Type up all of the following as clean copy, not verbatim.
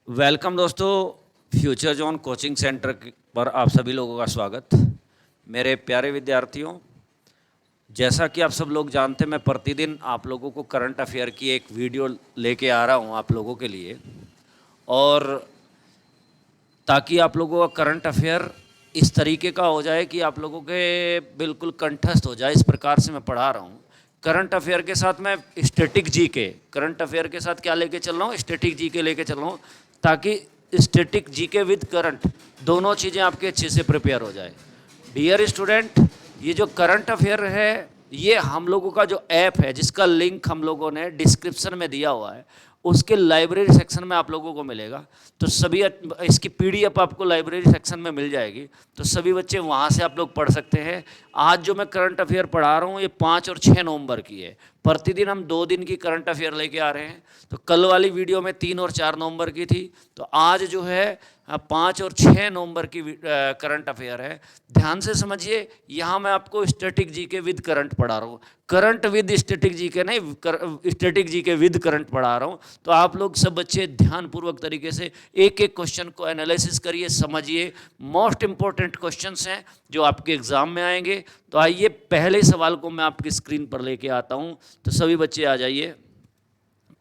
Welcome दोस्तों, future zone coaching centre पर आप सभी लोगों का स्वागत। मेरे प्यारे विद्यार्थियों, जैसा कि आप सब लोग जानते हैं, मैं प्रतिदिन आप लोगों को करंट अफेयर की एक वीडियो लेके आ रहा हूं आप लोगों के लिए, और ताकि आप लोगों का करंट अफेयर इस तरीके का हो जाए कि आप लोगों के बिल्कुल कंठस्थ हो जाए, इस प्रकार से मैं पढ़ा रहा हूँ। करंट अफेयर के साथ मैं स्टैटिक जीके, करंट अफेयर के साथ क्या लेके चल रहा हूँ, स्टैटिक जीके लेके चल रहा हूँ, ताकि स्टैटिक जीके विद करंट दोनों चीज़ें आपके अच्छे से प्रिपेयर हो जाए। डियर स्टूडेंट, ये जो करंट अफेयर है, ये हम लोगों का जो ऐप है, जिसका लिंक हम लोगों ने डिस्क्रिप्शन में दिया हुआ है, उसके लाइब्रेरी सेक्शन में आप लोगों को मिलेगा। तो सभी इसकी पीडीएफ आपको लाइब्रेरी सेक्शन में मिल जाएगी, तो सभी बच्चे वहाँ से आप लोग पढ़ सकते हैं। आज जो मैं करंट अफेयर पढ़ा रहा हूँ, ये 5 और 6 नवंबर की है। प्रतिदिन हम 2 दिन की करंट अफेयर लेके आ रहे हैं। तो कल वाली वीडियो में 3 और 4 नवंबर की थी, तो आज जो है 5 और 6 नवंबर की करंट अफेयर है। ध्यान से समझिए, यहाँ मैं आपको स्टैटिक जीके विद करंट पढ़ा रहा हूँ, करंट विद स्टैटिक जीके नहीं, स्टैटिक जीके विद करंट पढ़ा रहा हूँ। तो आप लोग सब बच्चे ध्यानपूर्वक तरीके से एक एक क्वेश्चन को एनालिसिस करिए, समझिए। मोस्ट इंपॉर्टेंट क्वेश्चंस हैं जो आपके एग्जाम में आएंगे। तो आइए, पहले सवाल को मैं आपकी स्क्रीन पर लेके आता हूँ, तो सभी बच्चे आ जाइए।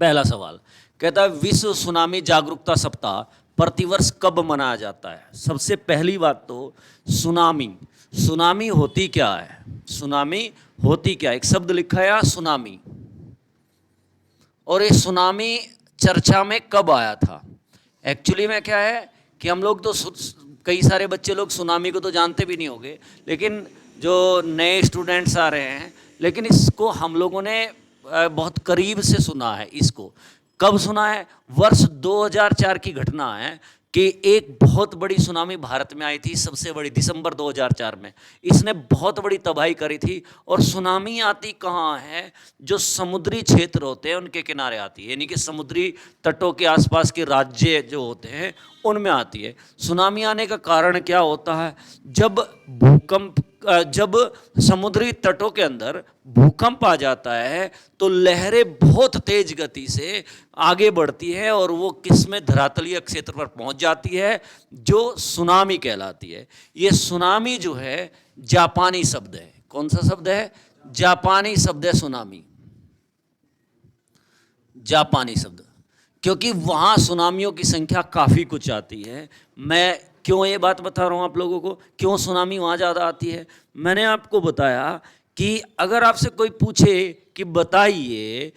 पहला सवाल कहता है, विश्व सुनामी जागरूकता सप्ताह प्रतिवर्ष कब मनाया जाता है? सबसे पहली बात तो सुनामी, सुनामी होती क्या है? सुनामी होती क्या? एक शब्द लिखा है सुनामी, और ये सुनामी चर्चा में कब आया था? एक्चुअली में क्या है कि हम लोग तो कई सारे बच्चे लोग सुनामी को तो जानते भी नहीं होंगे, लेकिन जो नए स्टूडेंट्स आ रहे हैं, लेकिन इसको हम लोगों ने बहुत करीब से सुना है। इसको कब सुना है? वर्ष 2004 की घटना है कि एक बहुत बड़ी सुनामी भारत में आई थी, सबसे बड़ी, दिसंबर 2004 में। इसने बहुत बड़ी तबाही करी थी। और सुनामी आती कहाँ है? जो समुद्री क्षेत्र होते हैं उनके किनारे आती है, यानी कि समुद्री तटों के आसपास के राज्य जो होते हैं उनमें आती है। सुनामी आने का कारण क्या होता है? जब समुद्री तटों के अंदर भूकंप आ जाता है, तो लहरें बहुत तेज गति से आगे बढ़ती है और वो किसमें, धरातलीय क्षेत्र पर पहुंच जाती है, जो सुनामी कहलाती है। ये सुनामी जो है जापानी शब्द है। कौन सा शब्द है? जापानी शब्द है सुनामी, जापानी शब्द। क्योंकि वहाँ सुनामियों की संख्या काफ़ी कुछ आती है। मैं क्यों ये बात बता रहा हूँ आप लोगों को, क्यों सुनामी वहाँ ज़्यादा आती है? मैंने आपको बताया कि अगर आपसे कोई पूछे कि बताइए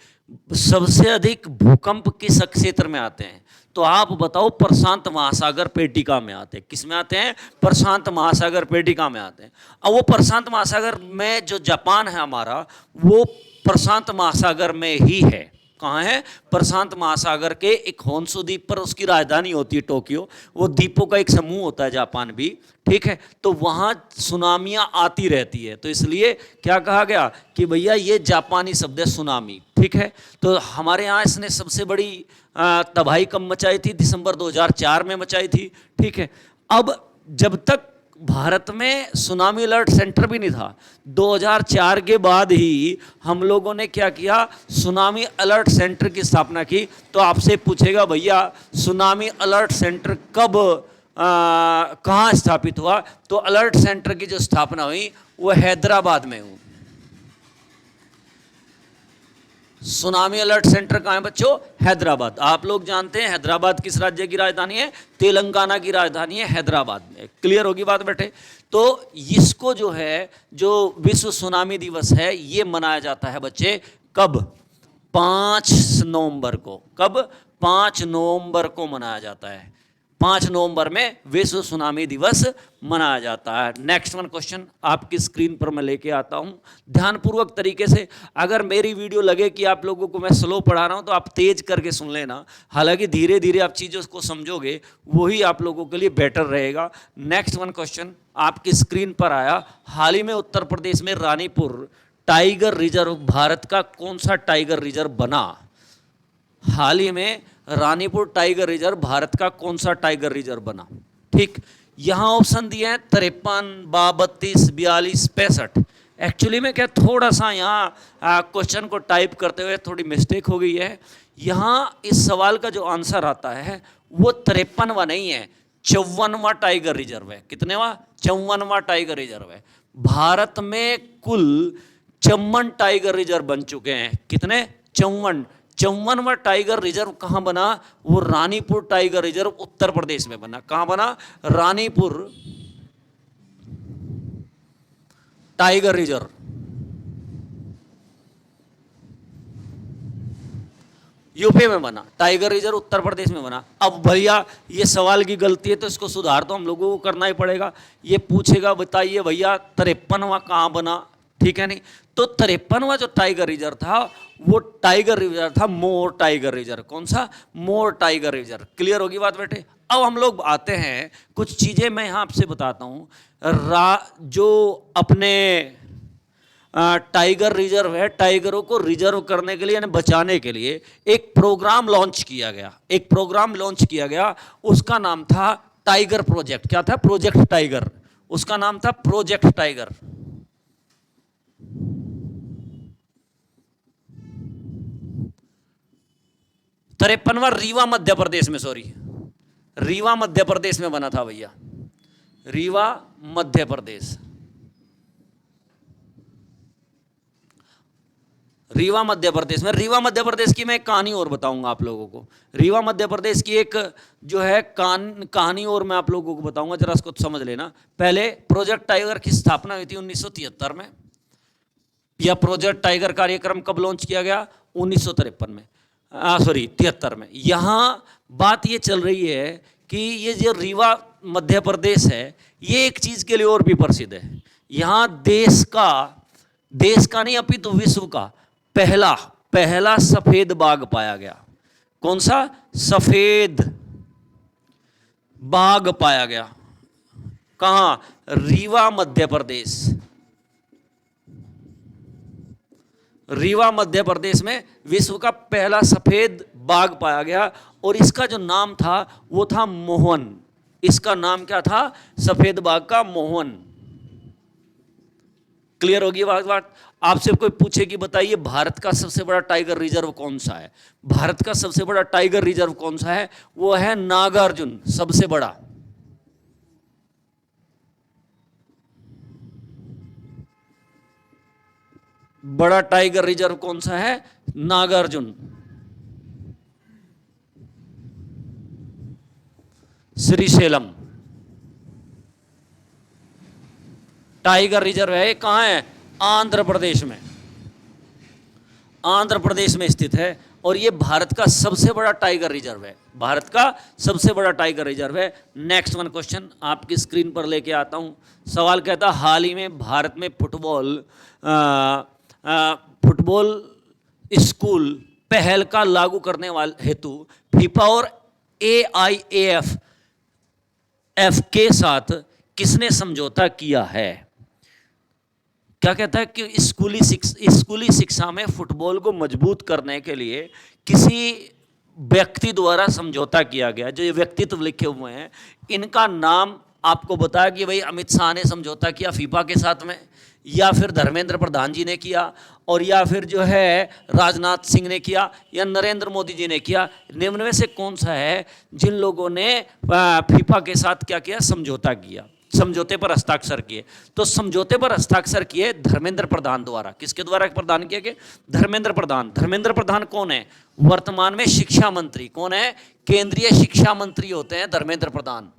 सबसे अधिक भूकंप किस क्षेत्र में आते हैं, तो आप बताओ प्रशांत महासागर पेटिका में आते हैं। किस में आते हैं? प्रशांत महासागर पेटिका में आते हैं। अब वो प्रशांत महासागर में जो जापान है हमारा, वो प्रशांत महासागर में ही है। कहाँ है? प्रशांत महासागर के एक होन्शु द्वीप पर उसकी राजधानी होती है टोक्यो। वो द्वीपों का एक समूह होता है जापान भी, ठीक है। तो वहाँ सुनामियाँ आती रहती है, तो इसलिए क्या कहा गया कि भैया ये जापानी शब्द है सुनामी, ठीक है। तो हमारे यहाँ इसने सबसे बड़ी तबाही कब मचाई थी? दिसंबर 2004 में मचाई थी, ठीक है। अब जब तक भारत में सुनामी अलर्ट सेंटर भी नहीं था, 2004 के बाद ही हम लोगों ने क्या किया, सुनामी अलर्ट सेंटर की स्थापना की। तो आपसे पूछेगा भैया सुनामी अलर्ट सेंटर कब कहाँ स्थापित हुआ? तो अलर्ट सेंटर की जो स्थापना हुई वो हैदराबाद में हुई। सुनामी अलर्ट सेंटर कहाँ है बच्चों? हैदराबाद। आप लोग जानते हैं हैदराबाद किस राज्य की राजधानी है? तेलंगाना की राजधानी है हैदराबाद में। क्लियर होगी बात बेटे? तो इसको जो है, जो विश्व सुनामी दिवस है, ये मनाया जाता है बच्चे कब? 5 नवंबर को। कब? 5 नवंबर को मनाया जाता है। 5 नवंबर में विश्व सुनामी दिवस मनाया जाता है। नेक्स्ट वन क्वेश्चन आपकी स्क्रीन पर मैं लेके आता हूं, ध्यानपूर्वक तरीके से। अगर मेरी वीडियो लगे कि आप लोगों को मैं स्लो पढ़ा रहा हूं, तो आप तेज करके सुन लेना। हालांकि धीरे धीरे आप चीज़ों को समझोगे, वही आप लोगों के लिए बेटर रहेगा। नेक्स्ट वन क्वेश्चन आपकी स्क्रीन पर आया, हाल ही में उत्तर प्रदेश में रानीपुर टाइगर रिजर्व भारत का कौन सा टाइगर रिजर्व बना? हाल ही में रानीपुर टाइगर रिजर्व भारत का कौन सा टाइगर रिजर्व बना? ठीक, यहां ऑप्शन दिए हैं 53, 32, 42, 65। एक्चुअली में क्या, थोड़ा सा यहाँ क्वेश्चन को टाइप करते हुए थोड़ी मिस्टेक हो गई है। यहां इस सवाल का जो आंसर आता है वो 53वां नहीं है, 54वां टाइगर रिजर्व है। कितनेवां? 54वां टाइगर रिजर्व है। भारत में कुल 54 टाइगर रिजर्व बन चुके हैं। कितने? 54। 54वां टाइगर रिजर्व कहां बना? वो रानीपुर टाइगर रिजर्व उत्तर प्रदेश में बना। कहां बना? रानीपुर टाइगर रिजर्व यूपी में बना, टाइगर रिजर्व उत्तर प्रदेश में बना। अब भैया ये सवाल की गलती है तो इसको सुधार तो हम लोगों को करना ही पड़ेगा। ये पूछेगा बताइए भैया 53वां कहाँ बना, ठीक है नहीं? तो 53वां जो टाइगर रिजर्व था वो टाइगर रिजर्व था मोर टाइगर रिजर्व। कौन सा? मोर टाइगर रिजर्व। क्लियर होगी बात बेटे? अब हम लोग आते हैं, कुछ चीजें मैं यहां आपसे बताता हूं। जो अपने टाइगर रिजर्व है, टाइगरों को रिजर्व करने के लिए यानी बचाने के लिए एक प्रोग्राम लॉन्च किया गया। एक प्रोग्राम लॉन्च किया गया, उसका नाम था टाइगर प्रोजेक्ट। क्या था? Project tiger. उसका नाम था प्रोजेक्ट टाइगर। तिरपनवा रीवा मध्य प्रदेश में, सॉरी रीवा मध्य प्रदेश में बना था भैया, रीवा मध्य प्रदेश। रीवा मध्य प्रदेश में, रीवा मध्य प्रदेश की मैं एक कहानी और बताऊंगा आप लोगों को। रीवा मध्य प्रदेश की एक जो है कहानी और मैं आप लोगों को बताऊंगा, जरा इसको समझ लेना। पहले प्रोजेक्ट टाइगर की स्थापना हुई थी 1973 में। यह प्रोजेक्ट टाइगर कार्यक्रम कब लॉन्च किया गया? 1953 में, सॉरी 73 में। यहाँ बात ये चल रही है कि ये जो रीवा मध्य प्रदेश है ये एक चीज के लिए और भी प्रसिद्ध है। यहाँ देश का नहीं अपितु विश्व का पहला सफेद बाघ पाया गया। कौन सा? सफेद बाघ पाया गया। कहां? रीवा मध्य प्रदेश। रीवा मध्य प्रदेश में विश्व का पहला सफेद बाघ पाया गया और इसका जो नाम था वो था मोहन। इसका नाम क्या था? सफेद बाघ का मोहन। क्लियर होगी बात? आपसे कोई पूछे कि बताइए भारत का सबसे बड़ा टाइगर रिजर्व कौन सा है? भारत का सबसे बड़ा टाइगर रिजर्व कौन सा है? वो है नागार्जुन, सबसे बड़ा। बड़ा टाइगर रिजर्व कौन सा है? नागार्जुन। श्रीशैलम टाइगर रिजर्व है। कहां है? आंध्र प्रदेश में। आंध्र प्रदेश में स्थित है और यह भारत का सबसे बड़ा टाइगर रिजर्व है। भारत का सबसे बड़ा टाइगर रिजर्व है। नेक्स्ट वन क्वेश्चन आपकी स्क्रीन पर लेके आता हूं। सवाल कहता है हाल ही में भारत में फुटबॉल स्कूल पहल का लागू करने वाले हेतु फीफा और AIAF के साथ किसने समझौता किया है? क्या कहता है कि स्कूली शिक्षा में फुटबॉल को मजबूत करने के लिए किसी व्यक्ति द्वारा समझौता किया गया। जो ये व्यक्तित्व लिखे हुए हैं इनका नाम आपको बताया कि भाई अमित शाह ने समझौता किया फीफा के साथ में, या फिर धर्मेंद्र प्रधान जी ने किया, और या फिर जो है राजनाथ सिंह ने किया, या नरेंद्र मोदी जी ने किया। निम्न में से कौन सा है जिन लोगों ने फीफा के साथ क्या किया? समझौता किया, समझौते पर हस्ताक्षर किए। तो समझौते पर हस्ताक्षर किए धर्मेंद्र प्रधान द्वारा। किसके द्वारा प्रदान किए गए? धर्मेंद्र प्रधान। धर्मेंद्र प्रधान कौन है? वर्तमान में शिक्षा मंत्री। कौन है? केंद्रीय शिक्षा मंत्री होते हैं धर्मेंद्र प्रधान।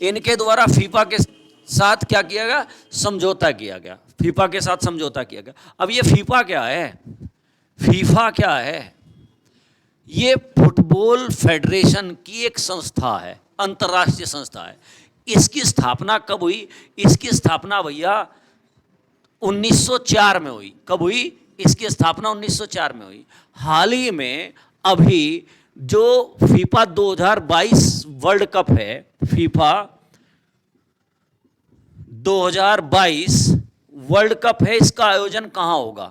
इनके द्वारा फीफा के साथ क्या किया गया? समझौता किया गया। फीफा के साथ समझौता किया गया। अब ये फीफा क्या है? फीफा क्या है? ये फुटबॉल फेडरेशन की एक संस्था है, अंतर्राष्ट्रीय संस्था है। इसकी स्थापना कब हुई? इसकी स्थापना भैया 1904 में हुई। कब हुई? इसकी स्थापना 1904 में हुई। हाल ही में अभी जो फीफा 2022 वर्ल्ड कप है, फीफा 2022 वर्ल्ड कप है, इसका आयोजन कहां होगा?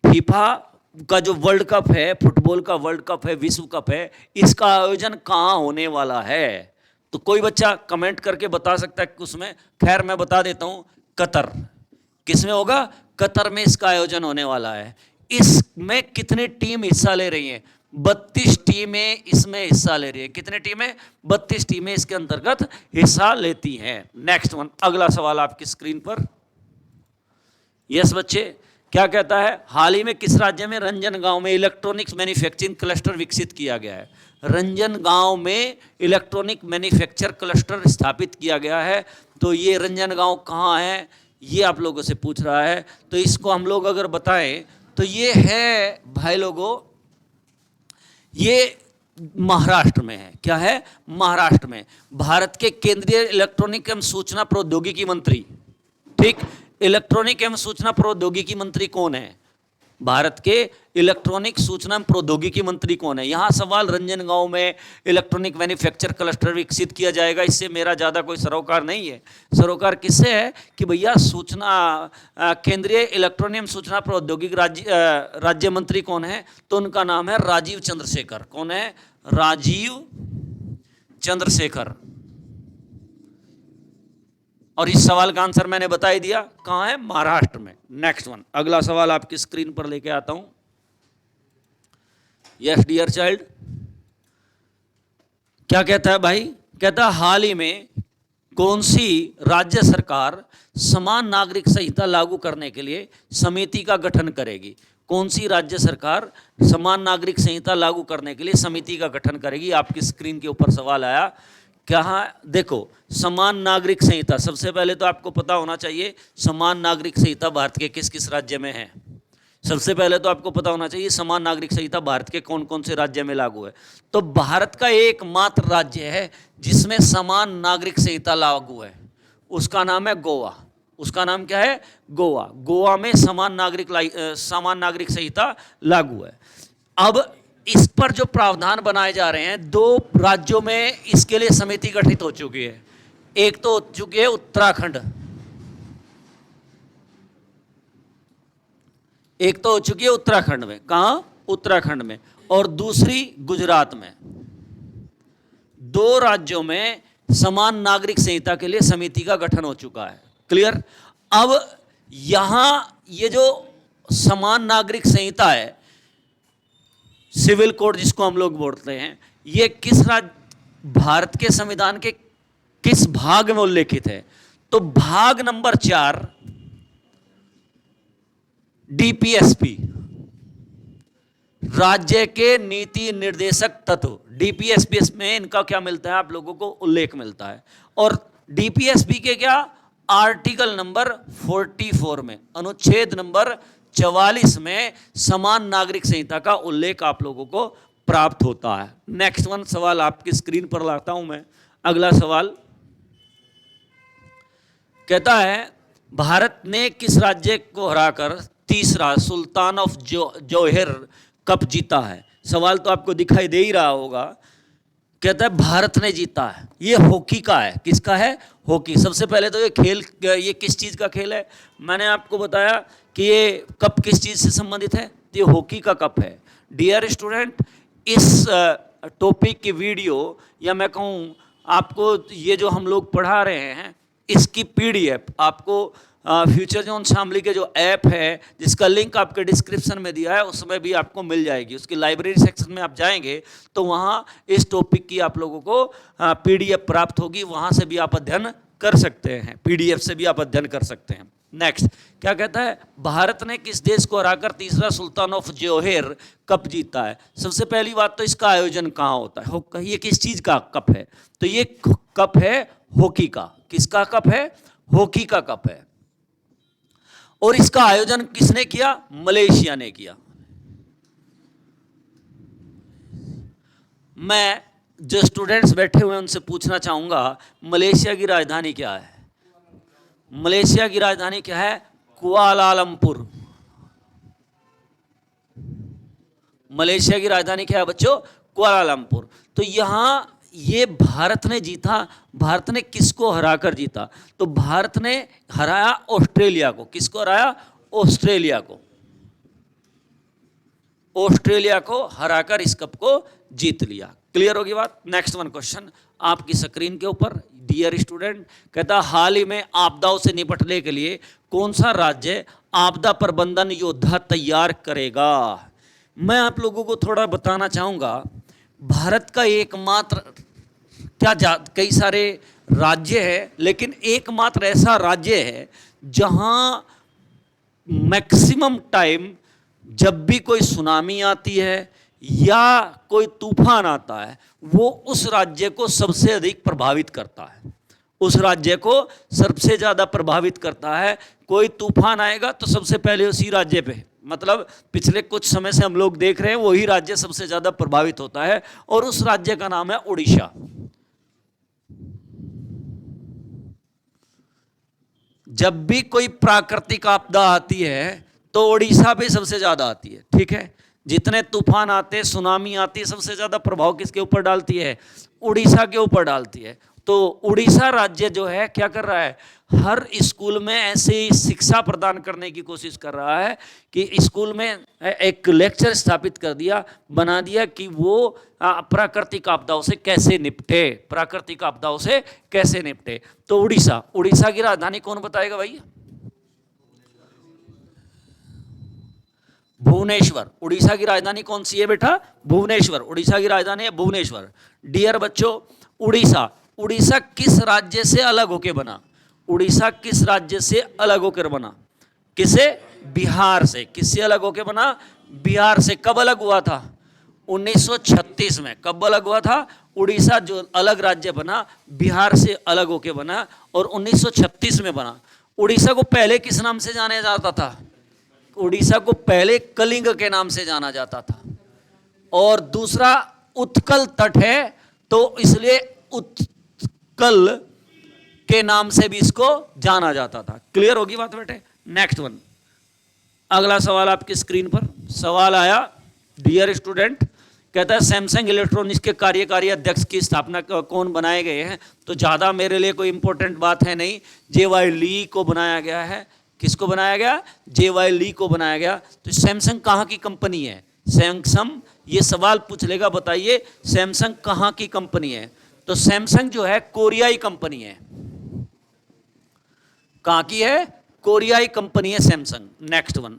फीफा का जो वर्ल्ड कप है, फुटबॉल का वर्ल्ड कप है, विश्व कप है, इसका आयोजन कहां होने वाला है? तो कोई बच्चा कमेंट करके बता सकता है कि उसमें, खैर मैं बता देता हूं, कतर। किसमें होगा? कतर में इसका आयोजन होने वाला है। इसमें कितनी टीम हिस्सा ले रही हैं? 32 टीमें इसमें हिस्सा ले रही है। कितने टीमें? 32 टीमें इसके अंतर्गत हिस्सा लेती हैं। नेक्स्ट वन, अगला सवाल आपकी स्क्रीन पर। यस बच्चे, क्या कहता है? हाल ही में किस राज्य में रंजनगांव में इलेक्ट्रॉनिक्स मैन्युफैक्चरिंग क्लस्टर विकसित किया गया है? रंजनगांव में इलेक्ट्रॉनिक मैन्युफैक्चर क्लस्टर स्थापित किया गया है। तो ये रंजनगांव कहाँ है, ये आप लोगों से पूछ रहा है। तो इसको हम लोग अगर बताएं तो ये है भाई लोगों, ये महाराष्ट्र में है। क्या है? महाराष्ट्र में। भारत के केंद्रीय इलेक्ट्रॉनिक एवं सूचना प्रौद्योगिकी मंत्री, ठीक, इलेक्ट्रॉनिक एवं सूचना प्रौद्योगिकी मंत्री कौन है? भारत के इलेक्ट्रॉनिक सूचना प्रौद्योगिकी मंत्री कौन है? यहां सवाल रंजनगांव में इलेक्ट्रॉनिक मैन्युफैक्चर क्लस्टर विकसित किया जाएगा, इससे मेरा ज़्यादा कोई सरोकार नहीं है। सरोकार किससे है कि भैया सूचना केंद्रीय इलेक्ट्रॉनिक सूचना प्रौद्योगिकी राज्य मंत्री कौन है? तो उनका नाम है राजीव चंद्रशेखर। कौन है? राजीव चंद्रशेखर। और इस सवाल का आंसर मैंने बता ही दिया, कहां है? महाराष्ट्र में। नेक्स्ट वन, अगला सवाल आपकी स्क्रीन पर लेके आता हूं। यस डियर चाइल्ड, क्या कहता है भाई? कहता है हाल ही में कौन सी राज्य सरकार समान नागरिक संहिता लागू करने के लिए समिति का गठन करेगी? कौन सी राज्य सरकार समान नागरिक संहिता लागू करने के लिए समिति का गठन करेगी? आपकी स्क्रीन के ऊपर सवाल आया। क्या? देखो, समान नागरिक संहिता, सबसे पहले तो आपको पता होना चाहिए समान नागरिक संहिता भारत के किस किस राज्य में है। सबसे पहले तो आपको पता होना चाहिए समान नागरिक संहिता भारत के कौन कौन से राज्य में लागू है। तो भारत का एकमात्र राज्य है जिसमें समान नागरिक संहिता लागू है, उसका नाम है गोवा। उसका नाम क्या है? गोवा। गोवा में समान नागरिक संहिता लागू है। अब इस पर जो प्रावधान बनाए जा रहे हैं, 2 राज्यों में इसके लिए समिति गठित हो चुकी है। एक तो हो चुकी है उत्तराखंड, एक तो हो चुकी है उत्तराखंड में। कहां? उत्तराखंड में। और दूसरी गुजरात में। 2 राज्यों में समान नागरिक संहिता के लिए समिति का गठन हो चुका है। क्लियर? अब यहां ये जो समान नागरिक संहिता है, सिविल कोड जिसको हम लोग बोलते हैं, ये किस भारत के संविधान के किस भाग में उल्लेखित है? तो भाग नंबर 4 डीपीएसपी, राज्य के नीति निर्देशक तत्व। डीपीएसपी में इनका क्या मिलता है? आप लोगों को उल्लेख मिलता है। और डीपीएसपी के क्या? आर्टिकल नंबर 44 में, अनुच्छेद नंबर 44 में समान नागरिक संहिता का उल्लेख आप लोगों को प्राप्त होता है। नेक्स्ट वन सवाल आपकी स्क्रीन पर लाता हूं मैं। अगला सवाल कहता है भारत ने किस राज्य को हराकर तीसरा सुल्तान ऑफ जौहर कप जीता है? सवाल तो आपको दिखाई दे ही रहा होगा। कहता है भारत ने जीता है। ये हॉकी का है। किसका है? हॉकी। सबसे पहले तो ये खेल, ये किस चीज़ का खेल है? मैंने आपको बताया कि ये कप किस चीज़ से संबंधित है। तो ये हॉकी का कप है। डियर स्टूडेंट, इस टॉपिक की वीडियो, या मैं कहूँ आपको ये जो हम लोग पढ़ा रहे हैं, इसकी पीडीएफ आपको फ्यूचर जोन शामली के जो ऐप है जिसका लिंक आपके डिस्क्रिप्शन में दिया है, उसमें भी आपको मिल जाएगी। उसकी लाइब्रेरी सेक्शन में आप जाएंगे तो वहाँ इस टॉपिक की आप लोगों को पीडीएफ प्राप्त होगी। वहाँ से भी आप अध्ययन कर सकते हैं, पीडीएफ से भी आप अध्ययन कर सकते हैं। नेक्स्ट क्या कहता है? भारत ने किस देश को हराकर तीसरा सुल्तान ऑफ जौहर कप जीता है? सबसे पहली बात तो इसका आयोजन कहाँ होता है? ये किस चीज़ का कप है? तो ये कप है हॉकी का। किसका कप है? हॉकी का कप है। और इसका आयोजन किसने किया? मलेशिया ने किया। मैं जो स्टूडेंट्स बैठे हुए हैं उनसे पूछना चाहूंगा, मलेशिया की राजधानी क्या है? मलेशिया की राजधानी क्या है? कुआलालंपुर। मलेशिया की राजधानी क्या है बच्चों? कुआलालंपुर। तो यहां ये भारत ने जीता। भारत ने किसको हराकर जीता? तो भारत ने हराया ऑस्ट्रेलिया को। किसको हराया? ऑस्ट्रेलिया को। ऑस्ट्रेलिया को हराकर इस कप को जीत लिया। क्लियर होगी बात? नेक्स्ट वन क्वेश्चन आपकी स्क्रीन के ऊपर। डियर स्टूडेंट, कहता हाल ही में आपदाओं से निपटने के लिए कौन सा राज्य आपदा प्रबंधन योद्धा तैयार करेगा। मैं आप लोगों को थोड़ा बताना चाहूँगा, भारत का एकमात्र कई सारे राज्य है, लेकिन एकमात्र ऐसा राज्य है जहाँ मैक्सिमम टाइम जब भी कोई सुनामी आती है या कोई तूफान आता है, वो उस राज्य को सबसे अधिक प्रभावित करता है, उस राज्य को सबसे ज़्यादा प्रभावित करता है। कोई तूफान आएगा तो सबसे पहले उसी राज्य पे, मतलब पिछले कुछ समय से हम लोग देख रहे हैं वही राज्य सबसे ज़्यादा प्रभावित होता है, और उस राज्य का नाम है उड़ीसा। जब भी कोई प्राकृतिक आपदा आती है तो उड़ीसा पे सबसे ज़्यादा आती है, ठीक है। जितने तूफान आते, सुनामी आती है, सबसे ज़्यादा प्रभाव किसके ऊपर डालती है? उड़ीसा के ऊपर डालती है। तो उड़ीसा राज्य जो है क्या कर रहा है, हर स्कूल में ऐसे ही शिक्षा प्रदान करने की कोशिश कर रहा है कि स्कूल में एक लेक्चर स्थापित कर दिया, बना दिया कि वो प्राकृतिक आपदाओं से कैसे निपटे, प्राकृतिक आपदाओं से कैसे निपटे। तो उड़ीसा की राजधानी कौन बताएगा भाई? भुवनेश्वर। उड़ीसा की राजधानी कौन सी है बेटा? भुवनेश्वर। उड़ीसा की राजधानी है भुवनेश्वर। डियर बच्चों, उड़ीसा किस राज्य से अलग होकर बना? उड़ीसा किस राज्य से अलग होकर बना? किसे? बिहार से। किससे अलग होकर बना? बिहार से। कब अलग हुआ था? 1936 में। कब अलग हुआ था? उड़ीसा जो अलग राज्य बना, बिहार से अलग होकर बना और 1936 में बना। उड़ीसा को पहले किस नाम से जाना जाता था? उड़ीसा को पहले कलिंग के नाम से जाना जाता था, और दूसरा उत्कल तट है तो इसलिए उत्कल के नाम से भी इसको जाना जाता था। क्लियर होगी बात बेटे? नेक्स्ट वन, अगला सवाल आपकी स्क्रीन पर सवाल आया। डियर स्टूडेंट, कहता है सैमसंग इलेक्ट्रॉनिक्स के कार्यकारी अध्यक्ष की स्थापना कौन बनाए गए हैं? तो ज़्यादा मेरे लिए कोई इंपॉर्टेंट बात है नहीं, जे.वाई. ली को बनाया गया है। किसको बनाया गया? जे.वाई. ली को बनाया गया। तो सैमसंग कहाँ की कंपनी है? सैमसंग, ये सवाल पूछ लेगा, बताइए सैमसंग कहाँ की कंपनी है? तो सैमसंग जो है कोरियाई कंपनी है। कहाँ की है? कोरियाई कंपनी है सैमसंग। नेक्स्ट वन,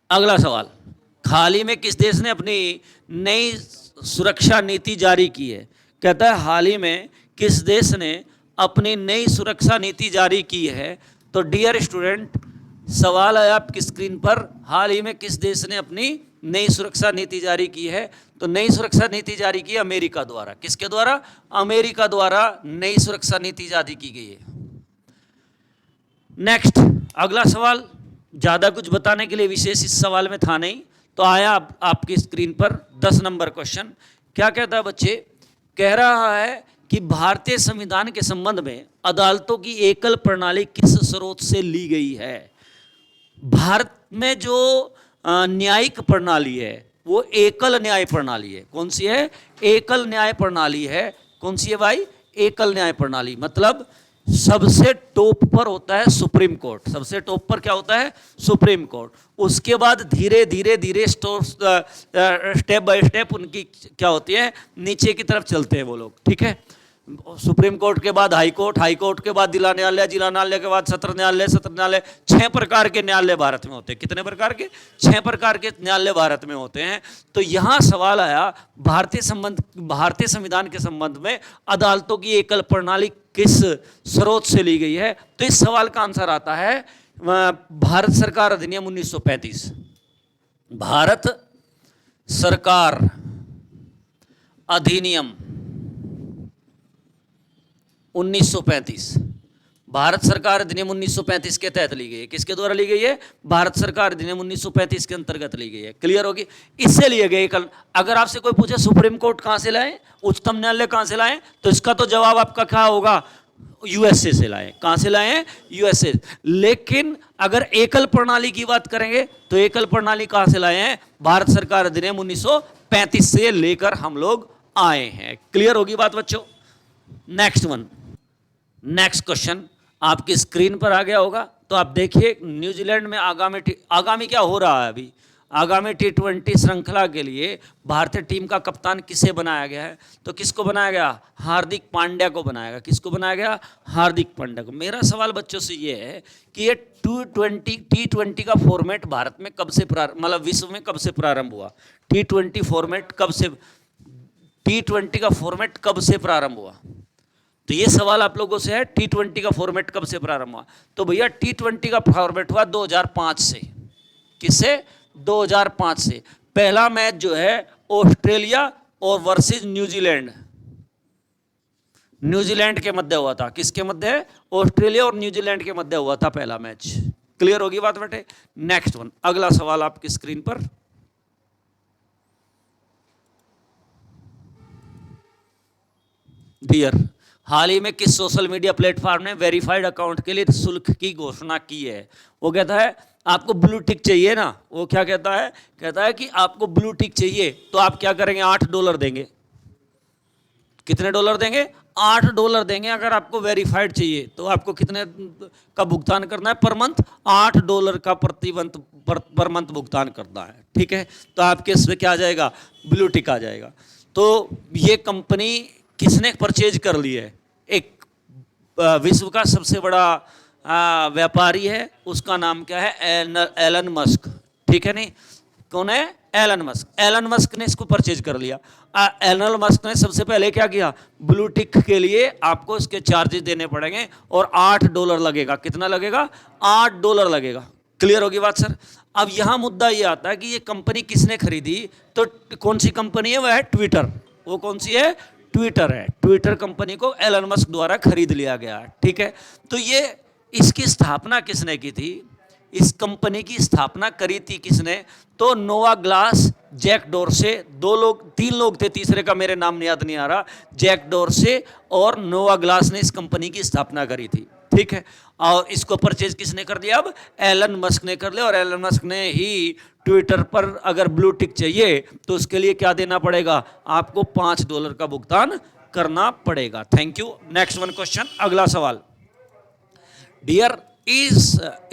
अगला सवाल, हाल ही में किस देश ने अपनी नई सुरक्षा नीति जारी की है? कहता है हाल ही में किस देश ने अपनी नई सुरक्षा नीति जारी की है? तो डियर स्टूडेंट, सवाल है आपकी स्क्रीन पर, हाल ही में किस देश ने अपनी नई सुरक्षा नीति जारी की है? तो नई सुरक्षा नीति जारी की अमेरिका द्वारा। किसके द्वारा? अमेरिका द्वारा नई सुरक्षा नीति जारी की गई है। नेक्स्ट, अगला सवाल, ज़्यादा कुछ बताने के लिए विशेष इस सवाल में था नहीं, तो आया आपकी स्क्रीन पर 10 नंबर क्वेश्चन। क्या कहता है बच्चे? कह रहा है कि भारतीय संविधान के संबंध में अदालतों की एकल प्रणाली किस स्रोत से ली गई है? भारत में जो न्यायिक प्रणाली है वो एकल न्याय प्रणाली है। कौन सी है? एकल न्याय प्रणाली है। कौन सी है भाई? एकल न्याय प्रणाली। मतलब सबसे टॉप पर होता है सुप्रीम कोर्ट। सबसे टॉप पर क्या होता है? Supreme court. उसके बाद धीरे धीरे स्टेप बाय स्टेप उनकी क्या होती है, नीचे की तरफ चलते हैं वो लोग, ठीक है। सुप्रीम कोर्ट के बाद हाई कोर्ट, हाई कोर्ट के बाद जिला न्यायालय, जिला न्यायालय के बाद सत्र न्यायालय, सत्र न्यायालय। 6 प्रकार के न्यायालय भारत में होते हैं। कितने प्रकार के? 6 प्रकार के न्यायालय भारत में होते हैं। तो यहाँ सवाल आया भारतीय संविधान के संबंध में अदालतों की एकल प्रणाली किस स्रोत से ली गई है? तो इस सवाल का आंसर आता है भारत सरकार अधिनियम 1935। भारत सरकार अधिनियम 1935। भारत सरकार अधिनियम 1935 के तहत ली गई है। किसके द्वारा ली गई है? भारत सरकार अधिनियम 1935 के अंतर्गत ली गई है। क्लियर होगी? इससे लिए गए। कल अगर आपसे कोई पूछे सुप्रीम कोर्ट कहां से लाए, उच्चतम न्यायालय कहां से लाए, तो इसका तो जवाब आपका क्या होगा? यूएसए से लाए। कहां से लाए हैं? यूएसए। लेकिन अगर एकल प्रणाली की बात करेंगे तो एकल प्रणाली कहां से लाए हैं? भारत सरकार अधिनियम 1935 से लेकर हम लोग आए हैं। क्लियर होगी बात बच्चों? नेक्स्ट वन, नेक्स्ट क्वेश्चन आपकी स्क्रीन पर आ गया होगा। तो आप देखिए न्यूजीलैंड में आगामी क्या हो रहा है अभी? आगामी T20 श्रृंखला के लिए भारतीय टीम का कप्तान किसे बनाया गया है? तो किसको बनाया गया? हार्दिक पांड्या को बनाया गया। किसको बनाया गया? हार्दिक पांड्या को। मेरा सवाल बच्चों से ये है कि ये T20 का फॉर्मेट भारत में कब से मतलब विश्व में कब से प्रारंभ हुआ? T20 फॉर्मेट कब से, T20 का फॉर्मेट कब से प्रारंभ हुआ? तो ये सवाल आप लोगों से है, T20 का फॉर्मेट कब से प्रारंभ हुआ? तो भैया T20 का फॉर्मेट हुआ 2005 से। किससे? 2005 से। पहला मैच जो है ऑस्ट्रेलिया और वर्सेस न्यूजीलैंड, न्यूजीलैंड के मध्य हुआ था। किसके मध्य? ऑस्ट्रेलिया और न्यूजीलैंड के मध्य हुआ था पहला मैच। क्लियर होगी बात बेटे? नेक्स्ट वन, अगला सवाल आपकी स्क्रीन पर। डियर, हाल ही में किस सोशल मीडिया प्लेटफॉर्म ने वेरीफाइड अकाउंट के लिए शुल्क की घोषणा की है? वो कहता है आपको ब्लू टिक चाहिए ना, वो क्या कहता है? कहता है कि आपको ब्लू टिक चाहिए तो आप क्या करेंगे? $8 देंगे। कितने डॉलर देंगे? $8 देंगे। अगर आपको वेरीफाइड चाहिए तो आपको कितने का भुगतान करना है पर मंथ? $8 का पर मंथ भुगतान करना है। ठीक है, तो आपके इसमें क्या आ जाएगा? ब्लू टिक आ जाएगा। तो ये कंपनी किसने परचेज कर ली है? एक विश्व का सबसे बड़ा व्यापारी है, उसका नाम क्या है? Elon Musk. ठीक है, नहीं? कौन है? Elon Musk. एलन मस्क ने इसको परचेज कर लिया। एलन मस्क ने सबसे पहले क्या किया? ब्लू टिक के लिए आपको इसके चार्जेस देने पड़ेंगे और $8 लगेगा। कितना लगेगा? $8 लगेगा। क्लियर होगी बात सर? अब यहां मुद्दा ये आता है कि ये कंपनी किसने खरीदी? तो कौन सी कंपनी है? वह है ट्विटर। वो कौन सी है? ट्विटर है। ट्विटर कंपनी को एलन मस्क द्वारा खरीद लिया गया। ठीक है, तो ये इसकी स्थापना किसने की थी? इस कंपनी की स्थापना करी थी किसने? तो नोवा ग्लास, जैक डोरसे, तीन लोग थे, तीसरे का मेरे नाम याद नहीं आ रहा। जैक डोरसे और नोवा ग्लास ने इस कंपनी की स्थापना करी थी। ठीक है, और इसको परचेज किसने कर दिया? अब एलन मस्क ने कर लिया। और एलन मस्क ने ही ट्विटर पर अगर ब्लू टिक चाहिए तो उसके लिए क्या देना पड़ेगा? आपको $5 का भुगतान करना पड़ेगा। Thank you. Next one question, अगला सवाल। डियर,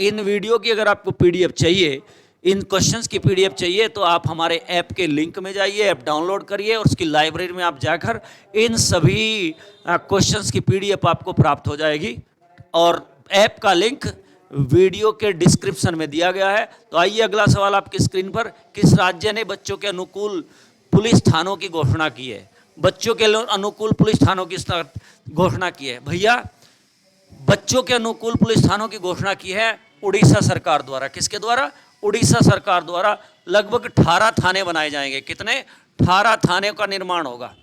इन वीडियो की अगर आपको पीडीएफ चाहिए, इन क्वेश्चंस की पीडीएफ चाहिए तो आप हमारे ऐप के लिंक में जाइए, ऐप डाउनलोड करिए और उसकी लाइब्रेरी में आप जाकर इन सभी क्वेश्चंस की पीडीएफ आपको प्राप्त हो जाएगी। और ऐप का लिंक वीडियो के डिस्क्रिप्शन में दिया गया है। तो आइए अगला सवाल आपकी स्क्रीन पर। किस राज्य ने बच्चों के अनुकूल पुलिस थानों की घोषणा की है? बच्चों के अनुकूल पुलिस थानों की घोषणा की है भैया, बच्चों के अनुकूल पुलिस थानों की घोषणा की है उड़ीसा सरकार द्वारा। किसके द्वारा? उड़ीसा सरकार द्वारा। लगभग 18 थाने बनाए जाएंगे। कितने? 18 थाने का निर्माण होगा।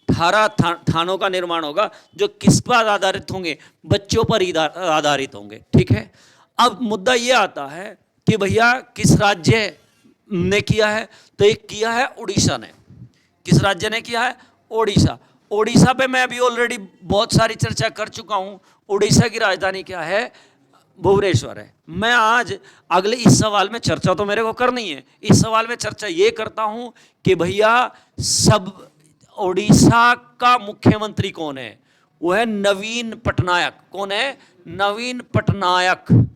18 थानों का निर्माण होगा जो किस पर आधारित होंगे? बच्चों पर आधारित होंगे। ठीक है, अब मुद्दा ये आता है कि भैया किस राज्य ने किया है? तो एक किया है उड़ीसा ने। किस राज्य ने किया है? उड़ीसा। उड़ीसा पे मैं अभी ऑलरेडी बहुत सारी चर्चा कर चुका हूं। उड़ीसा की राजधानी क्या है? भुवनेश्वर है। मैं आज अगले इस सवाल में चर्चा तो मेरे को करनी है, इस सवाल में चर्चा ये करता हूं कि भैया सब उड़ीसा का मुख्यमंत्री कौन है? वो है नवीन पटनायक। कौन है? नवीन पटनायक।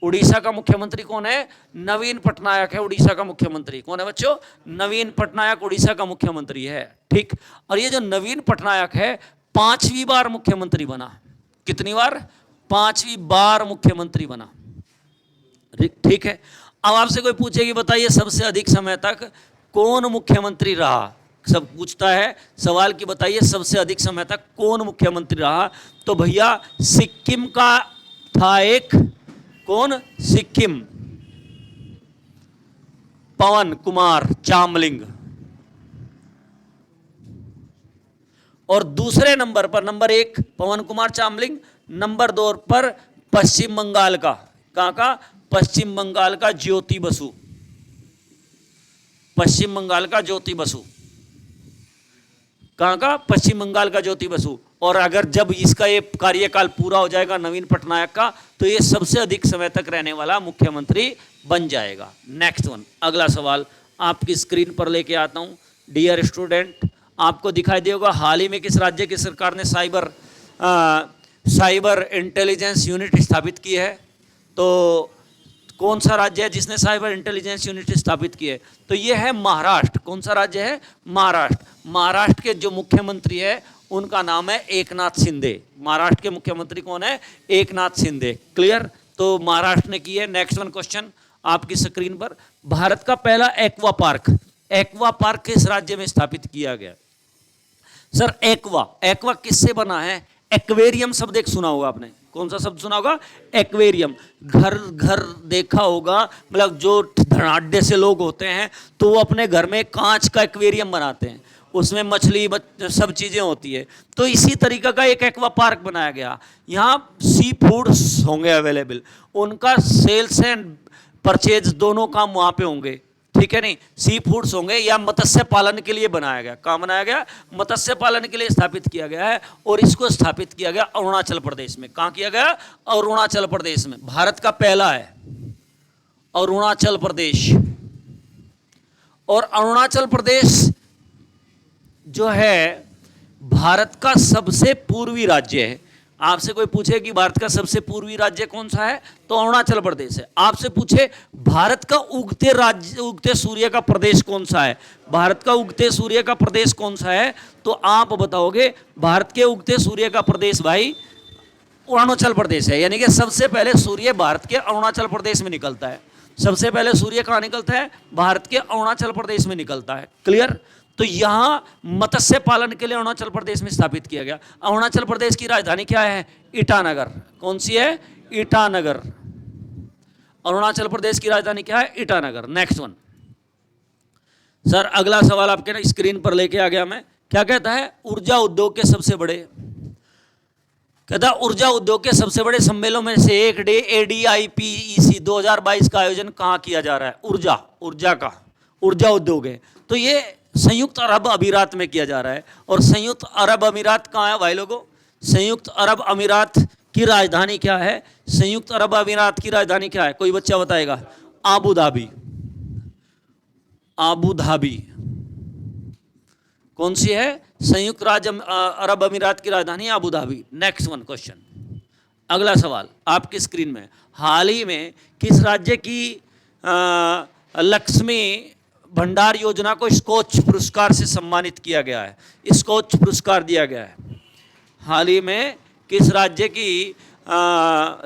उड़ीसा का मुख्यमंत्री कौन है? नवीन पटनायक है उड़ीसा का मुख्यमंत्री। कौन है बच्चों? नवीन पटनायक उड़ीसा का मुख्यमंत्री है। ठीक, और ये जो नवीन पटनायक है 5वीं बार मुख्यमंत्री बना। कितनी बार? 5वीं बार मुख्यमंत्री बना। ठीक है, अब आपसे कोई पूछे कि बताइए सबसे अधिक समय तक कौन मुख्यमंत्री रहा? सब पूछता है सवाल कि बताइए सबसे अधिक समय तक कौन मुख्यमंत्री रहा? तो भैया सिक्किम का था एक। कौन? सिक्किम, पवन कुमार चामलिंग। और दूसरे नंबर पर, नंबर 1 पवन कुमार चामलिंग, नंबर 2 पर पश्चिम बंगाल का, कहां का? पश्चिम बंगाल का ज्योति बसु। पश्चिम बंगाल का ज्योति बसु। कहां का? पश्चिम बंगाल का ज्योति बसु। और अगर जब इसका ये कार्यकाल पूरा हो जाएगा नवीन पटनायक का, तो ये सबसे अधिक समय तक रहने वाला मुख्यमंत्री बन जाएगा। नेक्स्ट वन, अगला सवाल आपकी स्क्रीन पर लेके आता हूं। डियर स्टूडेंट, आपको दिखाई देगा हाल ही में किस राज्य की सरकार ने साइबर इंटेलिजेंस यूनिट स्थापित की है? तो कौन सा राज्य है जिसने साइबर इंटेलिजेंस यूनिट स्थापित की है? तो ये है महाराष्ट्र। कौन सा राज्य है? महाराष्ट्र। महाराष्ट्र के जो मुख्यमंत्री है उनका नाम है एकनाथ शिंदे। महाराष्ट्र के मुख्यमंत्री कौन है? एकनाथ शिंदे। क्लियर? तो महाराष्ट्र ने की है। नेक्स्ट वन क्वेश्चन आपकी स्क्रीन पर, भारत का पहला एक्वा पार्क किस राज्य में स्थापित किया गया? सर एक्वा किससे बना है? एक्वेरियम शब्द एक सुना होगा आपने। कौन सा शब्द सुना होगा? एक्वेरियम। घर देखा होगा, मतलब जो धनाढ्य से लोग होते हैं तो वो अपने घर में कांच का एक्वेरियम बनाते हैं, उसमें मछली सब चीजें होती है। तो इसी तरीके का एक एक्वा पार्क बनाया गया। यहाँ सी फूड्स होंगे अवेलेबल, उनका सेल्स एंड परचेज दोनों काम वहां पे होंगे, ठीक है नहीं? सी फूड्स होंगे या मत्स्य पालन के लिए बनाया गया। कहाँ बनाया गया? मत्स्य पालन के लिए स्थापित किया गया है। और इसको स्थापित किया गया अरुणाचल प्रदेश में। कहाँ किया गया? अरुणाचल प्रदेश में। भारत का पहला है अरुणाचल प्रदेश। और अरुणाचल प्रदेश जो है भारत का सबसे पूर्वी राज्य है। आपसे कोई पूछे कि भारत का सबसे पूर्वी राज्य कौन सा है, तो अरुणाचल प्रदेश है। आपसे पूछे भारत का उगते सूर्य का प्रदेश कौन सा है, भारत का उगते सूर्य का प्रदेश कौन सा है, तो आप बताओगे भारत के उगते सूर्य का प्रदेश भाई अरुणाचल प्रदेश है। यानी कि सबसे पहले सूर्य भारत के अरुणाचल प्रदेश में निकलता है। सबसे पहले सूर्य कहाँ निकलता है? भारत के अरुणाचल प्रदेश में निकलता है। क्लियर? तो यहां मत्स्य पालन के लिए अरुणाचल प्रदेश में स्थापित किया गया। अरुणाचल प्रदेश की राजधानी क्या है? ईटानगर। कौन सी है? ईटानगर। अरुणाचल प्रदेश की राजधानी क्या है? ईटानगर। नेक्स्ट वन सर, अगला सवाल आपके ना स्क्रीन पर लेके आ गया मैं। क्या कहता है? ऊर्जा उद्योग के सबसे बड़े, कहता है ऊर्जा उद्योग के सबसे बड़े सम्मेलनों में से एक ADIPEC 2022 का आयोजन कहाँ किया जा रहा है? ऊर्जा उद्योग है तो ये संयुक्त अरब अमीरात में किया जा रहा है। और संयुक्त अरब अमीरात कहाँ है भाई लोगों? संयुक्त अरब अमीरात की राजधानी क्या है? संयुक्त अरब अमीरात की राजधानी क्या है? कोई बच्चा बताएगा? Abu Dhabi. कौन सी है? संयुक्त राज्य अरब अमीरात की राजधानी Abu Dhabi. Next one question, अगला सवाल आपकी स्क्रीन में। हाल ही में किस राज्य की लक्ष्मी भंडार योजना को स्कॉच पुरस्कार से सम्मानित किया गया है? स्कॉच पुरस्कार दिया गया है। हाल ही में किस राज्य की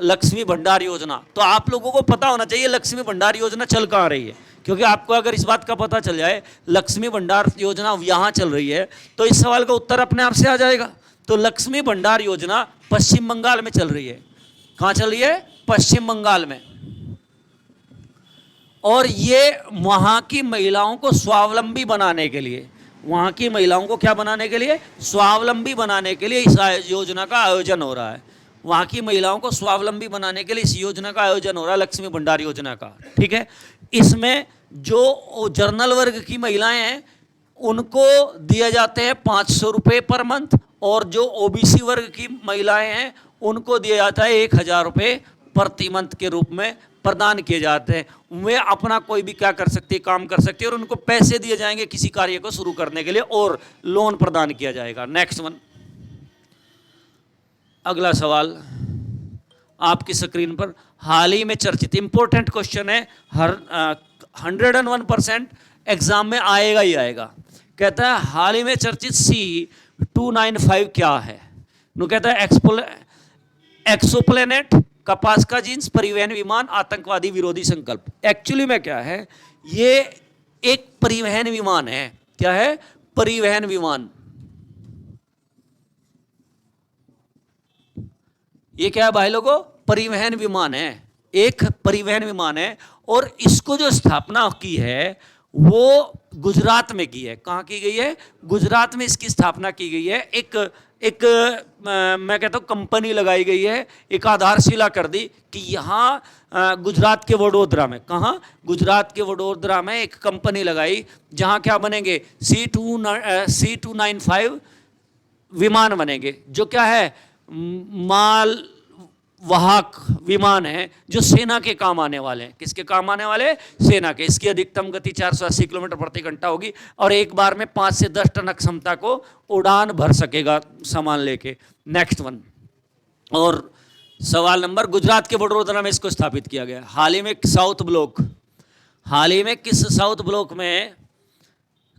लक्ष्मी भंडार योजना, तो आप लोगों को पता होना चाहिए लक्ष्मी भंडार योजना चल कहाँ रही है, क्योंकि आपको अगर इस बात का पता चल जाए लक्ष्मी भंडार योजना यहाँ चल रही है तो इस सवाल का उत्तर अपने आप से आ जाएगा। तो लक्ष्मी भंडार योजना पश्चिम बंगाल में चल रही है। कहाँ चल रही है? पश्चिम बंगाल में। और ये वहाँ की महिलाओं को स्वावलंबी बनाने के लिए, वहाँ की महिलाओं को क्या बनाने के लिए? स्वावलंबी बनाने के लिए इस योजना का आयोजन हो रहा है। वहाँ की महिलाओं को स्वावलंबी बनाने के लिए इस योजना का आयोजन हो रहा है, लक्ष्मी भंडार योजना का। ठीक है, इसमें जो जर्नल वर्ग की महिलाएं हैं उनको दिए जाते हैं 500 रुपये पर मंथ, और जो OBC वर्ग की महिलाएं हैं उनको दिया जाता है 1000 रुपये प्रति मंथ के रूप में प्रदान किए जाते हैं। वे अपना कोई भी क्या कर सकती है? काम कर सकती है, और उनको पैसे दिए जाएंगे किसी कार्य को शुरू करने के लिए, और लोन प्रदान किया जाएगा। नेक्स्ट वन, अगला सवाल आपकी स्क्रीन पर। हाल ही में चर्चित, इंपॉर्टेंट क्वेश्चन है, हर 101% एग्जाम में आएगा ही आएगा। कहता है हाल ही में चर्चित C295 क्या है? नो कहता है एक्सोप्लेनेट, कपास का जीन्स, परिवहन विमान, आतंकवादी विरोधी संकल्प। एक्चुअली में क्या है? ये एक परिवहन विमान है। क्या है? परिवहन विमान। ये क्या है भाई लोगों? परिवहन विमान है, एक परिवहन विमान है। और इसको जो स्थापना की है वो गुजरात में की है। कहाँ की गई है? गुजरात में इसकी स्थापना की गई है। एक मैं कहता हूँ कंपनी लगाई गई है, एक आधारशिला कर दी कि यहाँ गुजरात के वडोदरा में, कहाँ? गुजरात के वडोदरा में एक कंपनी लगाई जहाँ क्या बनेंगे? C295 विमान बनेंगे, जो क्या है? माल वाहक विमान है, जो सेना के काम आने वाले हैं। किसके काम आने वाले? सेना के। इसकी अधिकतम गति 480 किलोमीटर प्रति घंटा होगी, और एक बार में 5 से 10 टन क्षमता को उड़ान भर सकेगा सामान लेके। नेक्स्ट वन, और सवाल नंबर, गुजरात के वडोदरा में इसको स्थापित किया गया। हाल ही में किस साउथ ब्लॉक में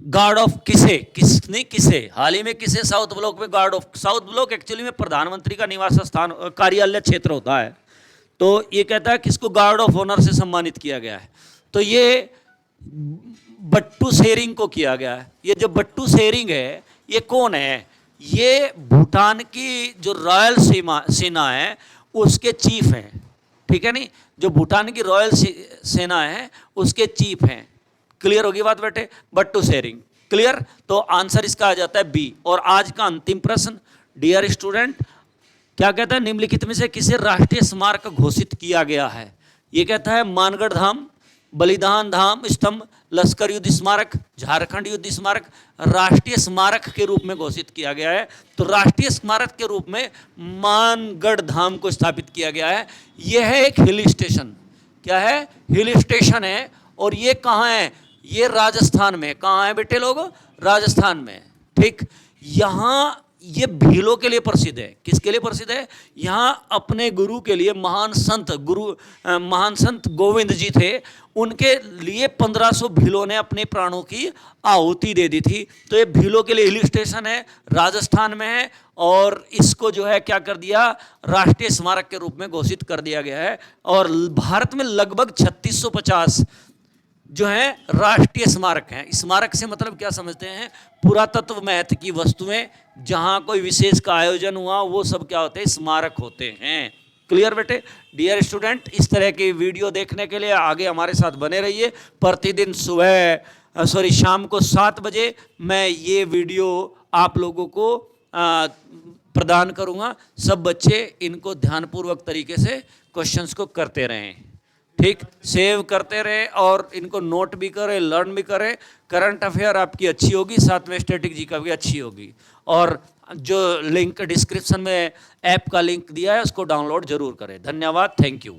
गार्ड ऑफ किसे हाल ही में किसे साउथ ब्लॉक में guard of, south block actually में प्रधानमंत्री का निवास स्थान कार्यालय क्षेत्र होता है, तो ये कहता है किसको गार्ड ऑफ ऑनर से सम्मानित किया गया है, तो ये बट्टू शेरिंग को किया गया है। ये जो बट्टू शेरिंग है ये कौन है? ये भूटान की जो रॉयल सेना है उसके चीफ हैं, ठीक है नहीं, जो भूटान की रॉयल सेना है उसके चीफ हैं। क्लियर होगी बात बेटे? बट्टू शेरिंग, क्लियर? तो आंसर इसका आ जाता है बी। और आज का अंतिम प्रश्न, डियर स्टूडेंट, क्या कहता है? निम्नलिखित में से किसे राष्ट्रीय स्मारक घोषित किया गया है? ये कहता है मानगढ़ धाम, बलिदान धाम स्तंभ, लश्कर युद्ध स्मारक, झारखंड युद्ध स्मारक राष्ट्रीय स्मारक के रूप में घोषित किया गया है। तो राष्ट्रीय स्मारक के रूप में मानगढ़ धाम को स्थापित किया गया है। यह है एक हिल स्टेशन। क्या है? हिल स्टेशन है। और ये कहाँ है? ये राजस्थान में। कहाँ है बेटे लोग? राजस्थान में, ठीक। यहाँ ये भीलों के लिए प्रसिद्ध है। किसके लिए प्रसिद्ध है? यहाँ अपने गुरु के लिए महान संत गोविंद जी थे, उनके लिए 1500 भीलों ने अपने प्राणों की आहुति दे दी थी। तो ये भीलों के लिए हिल स्टेशन है, राजस्थान में है, और इसको जो है क्या कर दिया? राष्ट्रीय स्मारक के रूप में घोषित कर दिया गया है। और भारत में लगभग 3650 जो है राष्ट्रीय स्मारक हैं। स्मारक से मतलब क्या समझते हैं? पुरातत्व महत्व की वस्तुएं, जहां कोई विशेष का आयोजन हुआ, वो सब क्या होते हैं? स्मारक होते हैं। क्लियर बेटे? डियर स्टूडेंट, इस तरह की वीडियो देखने के लिए आगे हमारे साथ बने रहिए। प्रतिदिन शाम को 7 बजे मैं ये वीडियो आप लोगों को प्रदान करूंगा। सब बच्चे इनको ध्यानपूर्वक तरीके से क्वेश्चंस को करते रहें, ठीक, सेव करते रहे और इनको नोट भी करें, लर्न भी करें। करंट अफेयर आपकी अच्छी होगी, साथ में स्ट्रेटेजी का भी अच्छी होगी। और जो लिंक डिस्क्रिप्शन में ऐप का लिंक दिया है उसको डाउनलोड जरूर करें। धन्यवाद, थैंक यू।